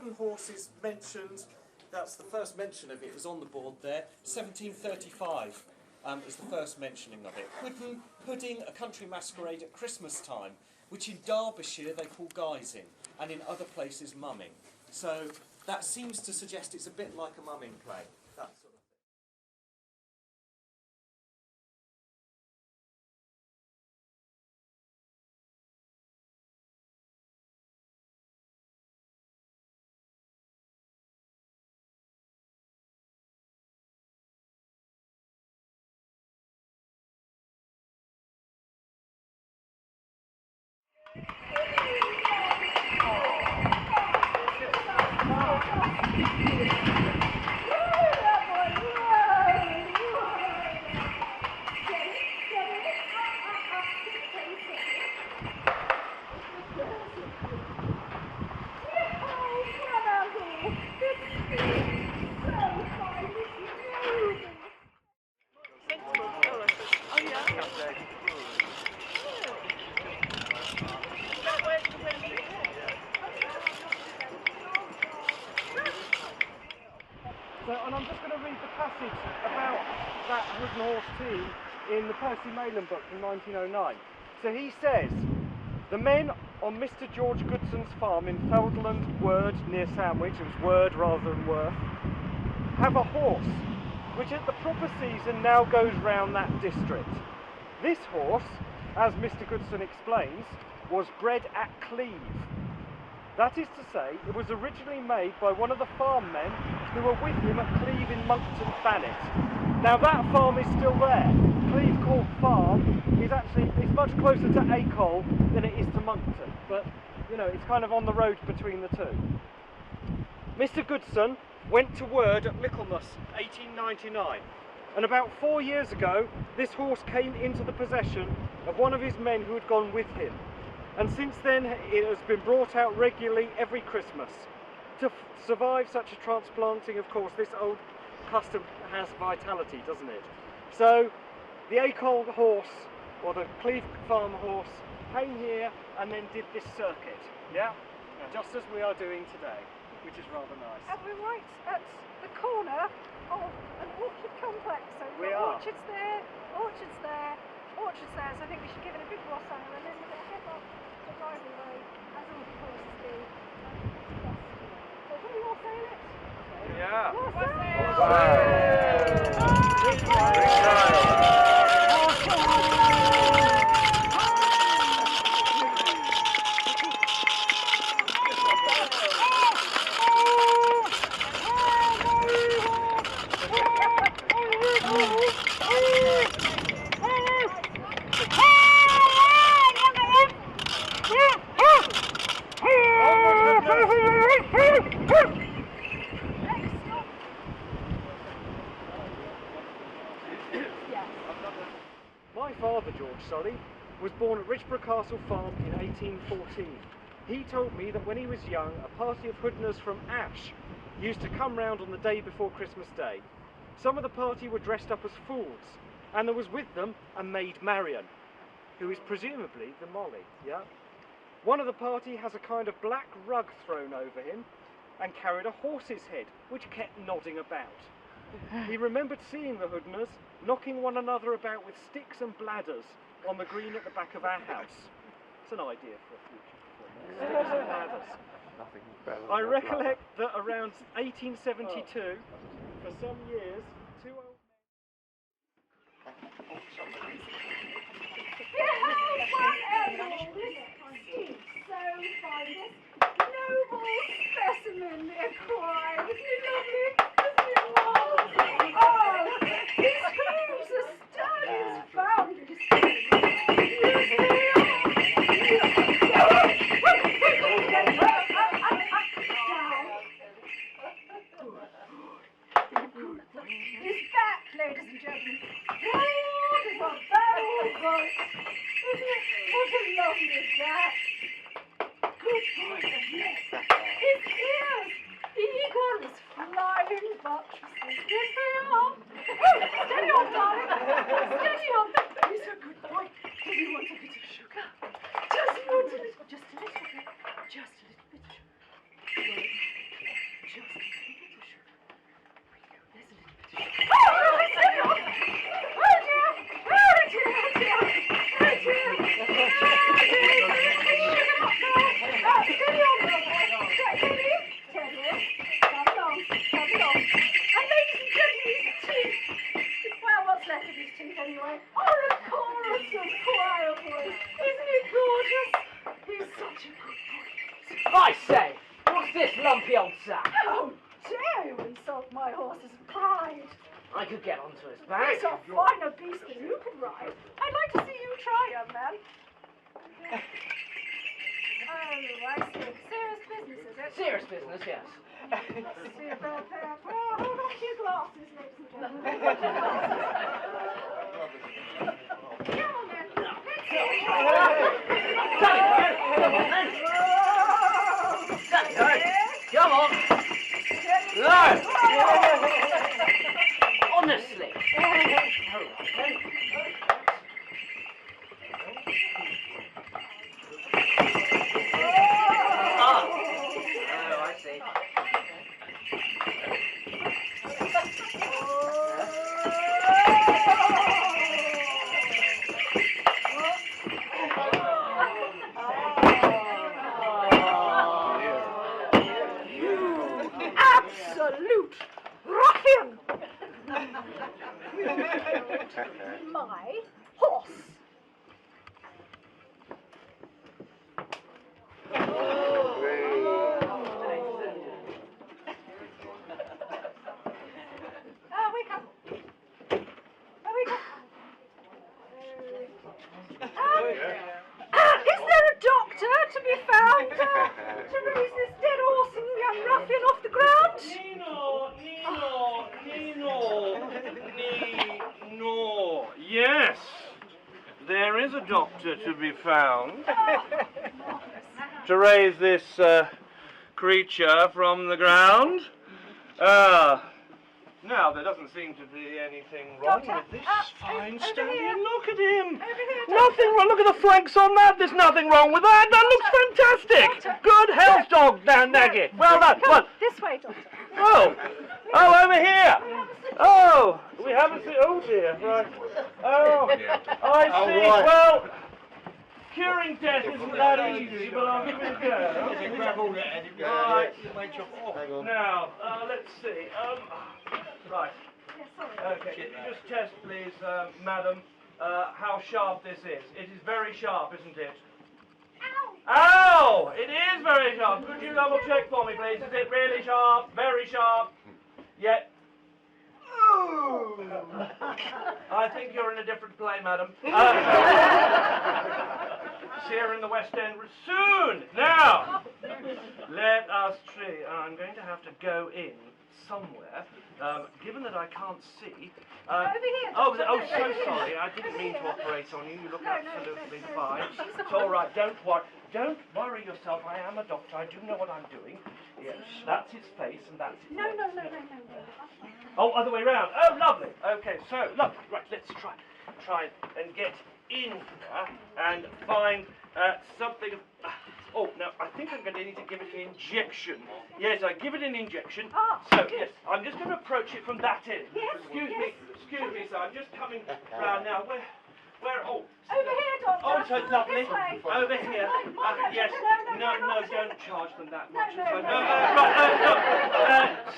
wooden horse is mentioned. That's the first mention of it. It was on the board there. 1735 is the first mentioning of it. Hooden, a country masquerade at Christmas time, which in Derbyshire they call Guising, and in other places mumming. So that seems to suggest it's a bit like a mumming play. That sort of thing. And I'm just going to read the passage about that wooden horse team in the Percy Maitland book from 1909. So he says, the men on Mr. George Goodson's farm in Feldland Word near Sandwich, it was Word rather than Worth, have a horse which at the proper season now goes round that district. This horse, as Mr. Goodson explains, was bred at Cleve. That is to say, it was originally made by one of the farm men who were with him at Cleve in Monkton Thanet. Now that farm is still there. Cleve Court Farm is it's much closer to Acol than it is to Monkton, but you know, it's kind of on the road between the two. Mr. Goodson went to Word at Michaelmas 1899, and about 4 years ago this horse came into the possession of one of his men who had gone with him. And since then it has been brought out regularly every Christmas. To survive such a transplanting, of course, this old custom has vitality, doesn't it? So the Acol horse, or the Cleve Farm horse, came here and then did this circuit, yeah? Just as we are doing today, which is rather nice. And we're right at the corner of an orchard complex. So we've got orchards there, orchards there, orchards there. So I think we should give it a good wassail and then we're going to head off the driving way, as all the horses do. So can we wassail it? Yeah. My father, George Solly, was born at Richborough Castle Farm in 1814. He told me that when he was young, a party of Hoodeners from Ash used to come round on the day before Christmas Day. Some of the party were dressed up as fools, and there was with them a maid Marion, who is presumably the Molly, yeah? One of the party has a kind of black rug thrown over him and carried a horse's head, which kept nodding about. He remembered seeing the Hoodeners knocking one another about with sticks and bladders on the green at the back of our house. It's an idea for a future performance. Sticks and bladders. Nothing better than I a recollect that around 1872, for some years, two old men... So fine, this noble specimen acquired. Isn't it lovely? Isn't it wild? Oh, his hooves are stallions bound. His back, ladies and gentlemen. Oh, there's a barrel voice. What a lovely back. Good boy, yes. His ears, eagles, flying buttresses. Yes, they are. Oh, steady on, darling. Steady on. He's a good boy. Does he want a bit of sugar? Does he want a little, just a little bit? Just a little bit of sugar. grumpy old sap. How dare you insult my horse's pride? I could get onto his back. He's a finer beast than you can ride. I'd like to see you try, young man. Oh, I see. Serious business, is it? Serious business, yes. See about that. Well, hold on to your glasses, ladies and gentlemen. Come on, then. Let's see. Come on. No. Honestly. Oh, I see. Absolute ruffian! My horse. We come. We come. Is there a doctor to be found to raise this dead horse and young ruffian off the ground? No. Yes, there is a doctor to be found to raise this creature from the ground. Now, there doesn't seem to be anything wrong with this fine stallion. Look at him. Nothing wrong. Look at the flanks on that. There's nothing wrong with that. That looks fantastic. Good health, dog, Dan Nagy. Well done. Well, This way, doctor. oh, over here. Oh, we haven't seen. Oh dear. Right. Oh, I see. Well, curing death isn't that easy, but I'll give it a go. Right. Now, let's see. Right. Okay. Can you just test, please, madam, how sharp this is? It is very sharp, isn't it? Ow! It is very sharp. Could you double check for me, please? Is it really sharp? Very sharp? Yet. I think you're in a different play, madam. See her in the West End soon. Now, let us see. I'm going to have to go in somewhere. Given that I can't see. Over here. Oh, so sorry. I didn't mean to operate on you. You look absolutely fine. It's all right. Don't worry yourself. I am a doctor. I do know what I'm doing. Yes, that's his face and that's his. No. Oh, other way round. Oh, lovely. Okay, so lovely. Right, let's try and get in here and find something. Oh, now I think I'm going to need to give it an injection. Yes, I give it an injection. So yes, I'm just going to approach it from that end. Yes, Excuse me, sir. I'm just coming round now. Where? Oh. Over here, doctor. Oh, so lovely. This way. Over here. Yes. No, not don't charge them that No, much. no, So, no.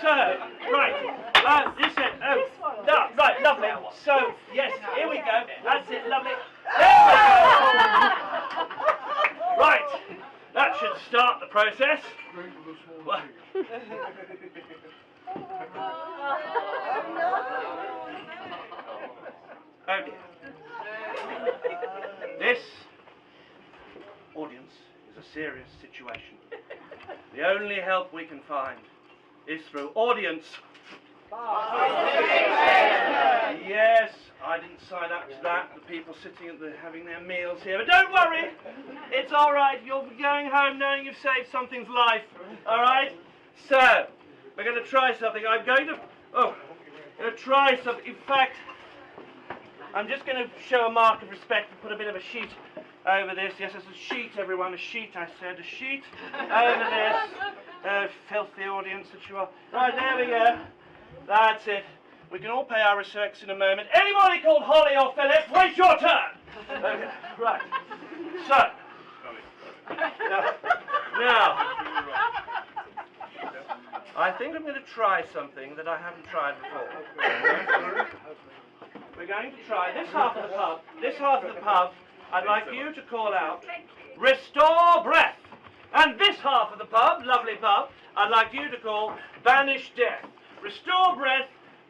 sir, right. Listen. Oh, This one. no, right, lovely. So, yes, here we go. That's it, lovely. Right. That should start the process. Well, oh dear. This audience is a serious situation. The only help we can find is through audience. Yes, I didn't sign up to that. The people sitting at having their meals here. But don't worry, it's all right. You'll be going home knowing you've saved something's life. All right. So we're going to try something. I'm going to try something. In fact, I'm just going to show a mark of respect and put a bit of a sheet over this. Yes, it's a sheet, everyone. A sheet, I said. A sheet over this. Filthy audience that you are. Right, there we go. That's it. We can all pay our respects in a moment. Anybody called Holly or Philip, wait your turn. Okay, right. So. Now. I think I'm going to try something that I haven't tried before. We're going to try this half of the pub. This half of the pub, I'd like you to call out, restore breath. And this half of the pub, lovely pub, I'd like you to call Banish Death. Restore breath,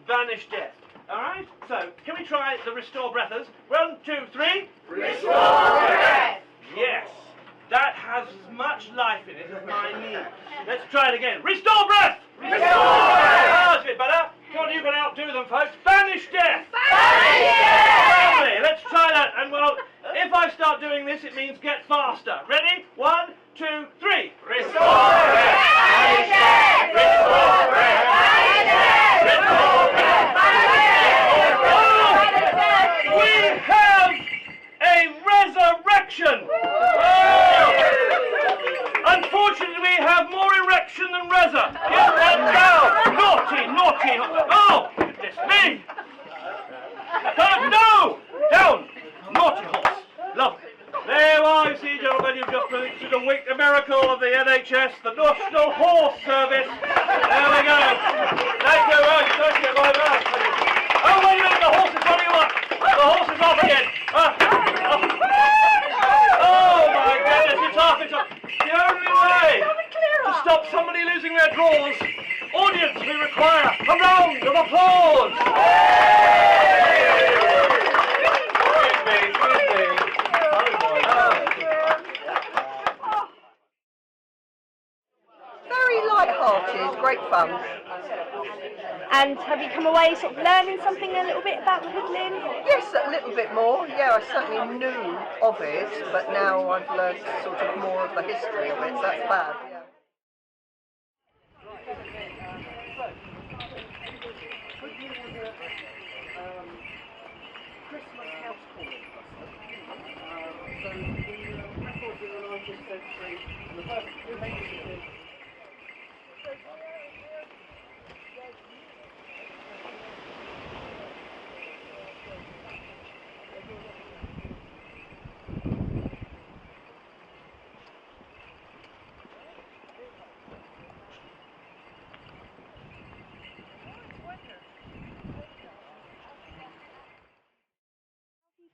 banish death. Alright? So, can we try the restore breathers? 1, 2, 3. Restore breath! Yes. That has as much life in it as my knee. Let's try it again. Restore breath! Restore breath! Oh, that's a bit better. Come on, you can outdo them, folks. Banish death! Banish death! Lovely. Let's try that. And well, if I start doing this, it means get faster. Ready? 1, 2, 3. Restore breath! Banish death! Restore breath! Banish death! Restore breath! We have a resurrection! Oh! Unfortunately, we have more erection than reza. Get that down! Naughty, naughty! Oh, goodness me! No! Down! Naughty horse. Lovely. There you are, you see, gentlemen, you've just predicted a miracle of the NHS, the National Horse Service. There we go. Thank you, right, thank you, my man. Oh, wait a minute, the horse is running up. The horse is off again. Oh, my goodness, it's off. The only way to stop somebody losing their drawers, audience, we require a round of applause. Very light-hearted, great fun. And have you come away sort of learning something a little bit about the Hoodlin? Yes, a little bit more. Yeah, I certainly knew of it, but now I've learned sort of more of the history of it, so that's bad. Yeah. Christmas house calling custom. So the records in the 19th century, and the first few basically.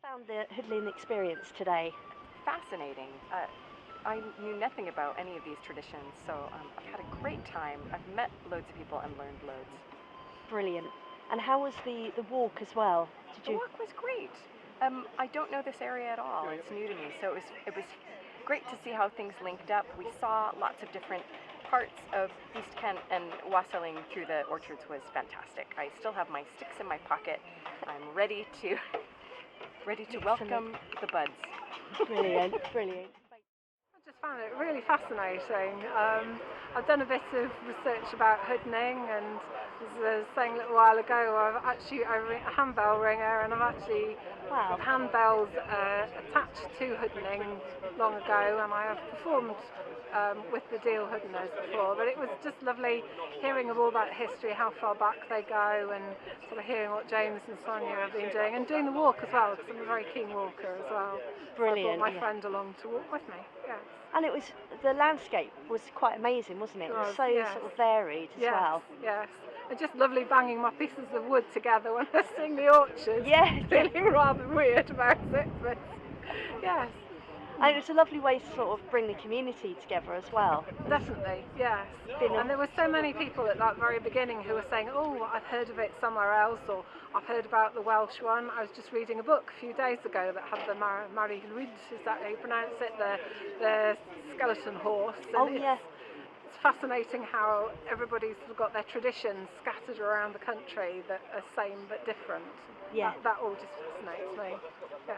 Found the Hoodlin experience today? Fascinating. I knew nothing about any of these traditions, so I've had a great time. I've met loads of people and learned loads. Brilliant. And how was the walk as well? The walk was great. I don't know this area at all. It's new to me, so it was great to see how things linked up. We saw lots of different parts of East Kent, and wassailing through the orchards was fantastic. I still have my sticks in my pocket. I'm ready to welcome the buds. Brilliant, brilliant. I just found it really fascinating. I've done a bit of research about hoodening, and as I was saying a little while ago, I'm a handbell ringer, and I've actually Wow. handbells attached to hoodening long ago, and I have performed with the Deal Hoodeners before, but it was just lovely hearing of all that history, how far back they go, and sort of hearing what James and Sonia have been doing, and doing the walk as well, because I'm a very keen walker as well. Brilliant. So I brought my friend along to walk with me. Yeah. And the landscape was quite amazing, wasn't it? It was so yes. sort of varied as well. Yes, and just lovely banging my pieces of wood together when I sing the orchard. Yeah. Feeling rather weird about it, but yes. And it was a lovely way to sort of bring the community together as well. Definitely, yes. And there were so many people at that very beginning who were saying, oh, I've heard of it somewhere else, or I've heard about the Welsh one. I was just reading a book a few days ago that had the Mari Rhyd, is that how you pronounce it, the skeleton horse. And Oh, yeah. It's fascinating how everybody's sort of got their traditions scattered around the country that are same but different. Yeah. That all just fascinates me. Yeah.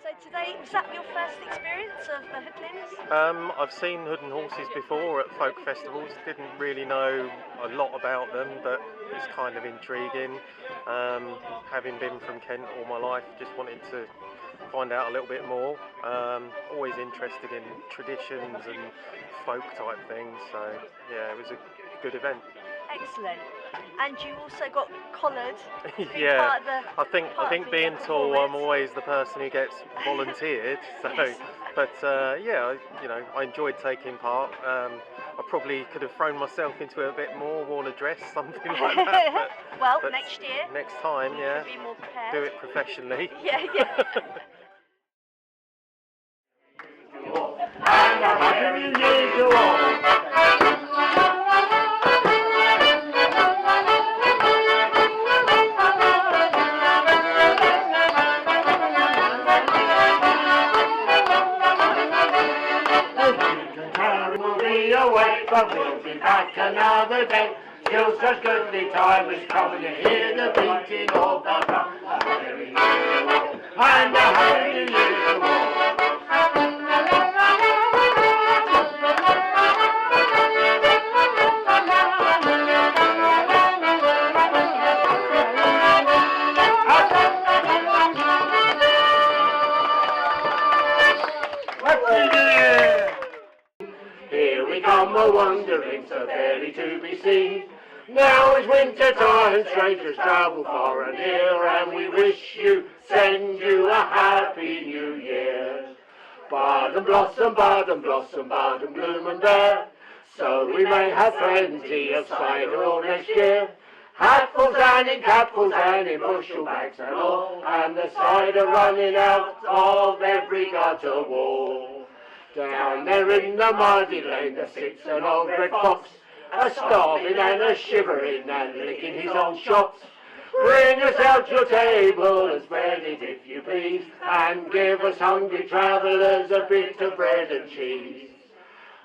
So today, was that your first experience of the Hoodlins? I've seen Hooden horses before at folk festivals. Didn't really know a lot about them, but it's kind of intriguing. Having been from Kent all my life, just wanted to find out a little bit more. Always interested in traditions and folk type things, so yeah, it was a good event. Excellent. And you also got collared. Yeah, I think the being tall, I'm performance. always the person who gets volunteered. So, Yes. but yeah, I enjoyed taking part. I probably could have thrown myself into it a bit more, worn a dress, something like that. Well, but next year. Next time, yeah, Be more prepared. do it professionally. Yeah, yeah. And away, but we'll be back another day. Still such goodly time is coming to hear the beating of the drum. A merry New Year to all, and a happy New Year to all. Here we come a-wandering, so fairly to be seen. Now is winter time, strangers travel far and near, and we wish you, send you a happy New Year. Bud and blossom, bud and bloom and bear, so we may have plenty of cider all next year. Hatfuls and in capfuls and in bushel bags and all, and the cider running out of every gutter wall. Down there in the muddy lane there sits an old red fox, a-starving and a-shivering and licking his old chops. Bring us out your table and spread it if you please, and give us hungry travellers a bit of bread and cheese.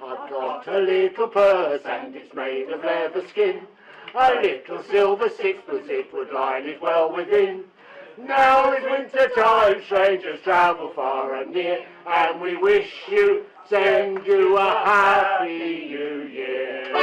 I've got a little purse and it's made of leather skin, a little silver sixpence it would line it well within. Now is winter time, strangers travel far and near, and we wish you, send you a happy New Year.